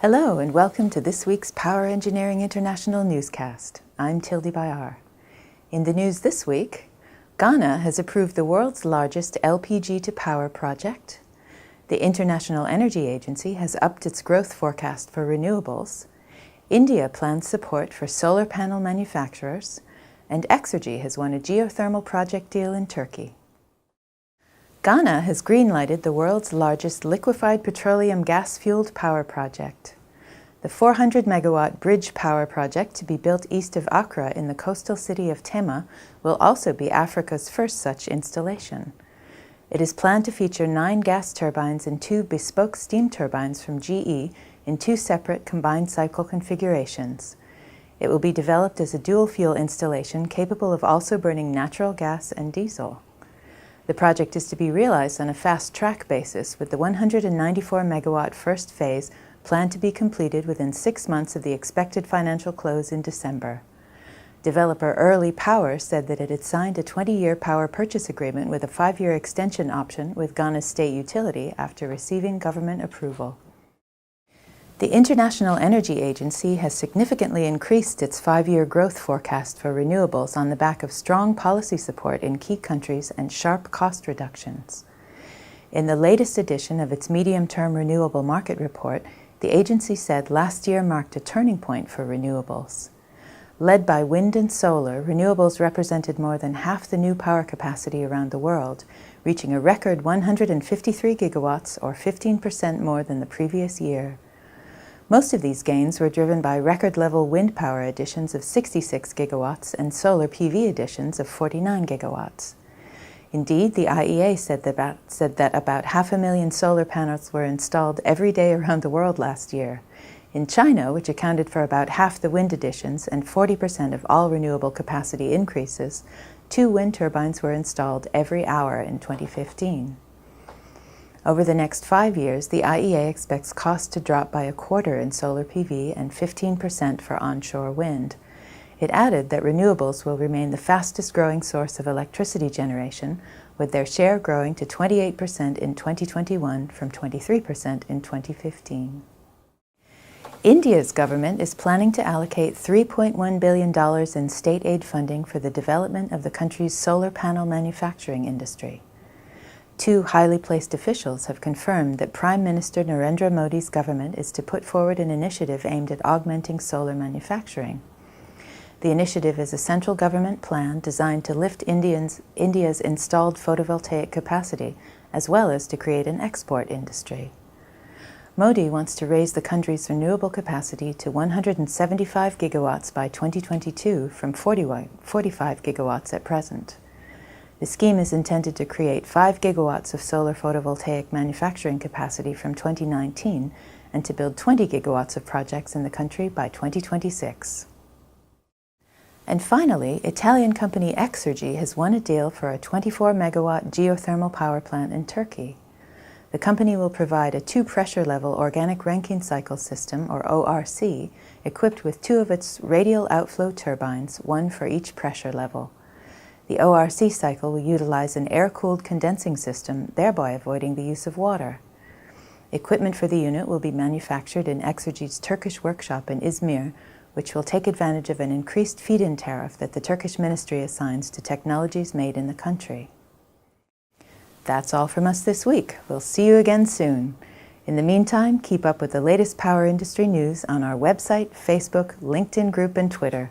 Hello and welcome to this week's Power Engineering International newscast. I'm Tildy Bayar. In the news this week, Ghana has approved the world's largest LPG to power project. The International Energy Agency has upped its growth forecast for renewables. India plans support for solar panel manufacturers, and Exergy has won a geothermal project deal in Turkey. Ghana has green-lighted the world's largest liquefied petroleum gas-fueled power project. The 400-megawatt bridge power project to be built east of Accra in the coastal city of Tema will also be Africa's first such installation. It is planned to feature 9 gas turbines and 2 bespoke steam turbines from GE in 2 separate combined cycle configurations. It will be developed as a dual-fuel installation capable of also burning natural gas and diesel. The project is to be realized on a fast-track basis, with the 194-megawatt first phase planned to be completed within 6 months of the expected financial close in December. Developer Early Power said that it had signed a 20-year power purchase agreement with a 5-year extension option with Ghana's state utility after receiving government approval. The International Energy Agency has significantly increased its 5-year growth forecast for renewables on the back of strong policy support in key countries and sharp cost reductions. In the latest edition of its medium-term renewable market report, the agency said last year marked a turning point for renewables. Led by wind and solar, renewables represented more than half the new power capacity around the world, reaching a record 153 gigawatts, or 15% more than the previous year. Most of these gains were driven by record-level wind power additions of 66 gigawatts and solar PV additions of 49 gigawatts. Indeed, the IEA said that about 500,000 solar panels were installed every day around the world last year. In China, which accounted for about half the wind additions and 40% of all renewable capacity increases, 2 wind turbines were installed every hour in 2015. Over the next 5 years, the IEA expects costs to drop by a quarter in solar PV and 15% for onshore wind. It added that renewables will remain the fastest-growing source of electricity generation, with their share growing to 28% in 2021 from 23% in 2015. India's government is planning to allocate $3.1 billion in state aid funding for the development of the country's solar panel manufacturing industry. 2 highly placed officials have confirmed that Prime Minister Narendra Modi's government is to put forward an initiative aimed at augmenting solar manufacturing. The initiative is a central government plan designed to lift India's installed photovoltaic capacity, as well as to create an export industry. Modi wants to raise the country's renewable capacity to 175 gigawatts by 2022 from 45 gigawatts at present. The scheme is intended to create 5 gigawatts of solar photovoltaic manufacturing capacity from 2019 and to build 20 gigawatts of projects in the country by 2026. And finally, Italian company Exergy has won a deal for a 24-megawatt geothermal power plant in Turkey. The company will provide a 2-pressure level organic Rankine cycle system, or ORC, equipped with 2 of its radial outflow turbines, 1 for each pressure level. The ORC cycle will utilize an air-cooled condensing system, thereby avoiding the use of water. Equipment for the unit will be manufactured in Exergy's Turkish workshop in Izmir, which will take advantage of an increased feed-in tariff that the Turkish ministry assigns to technologies made in the country. That's all from us this week. We'll see you again soon. In the meantime, keep up with the latest power industry news on our website, Facebook, LinkedIn group, and Twitter.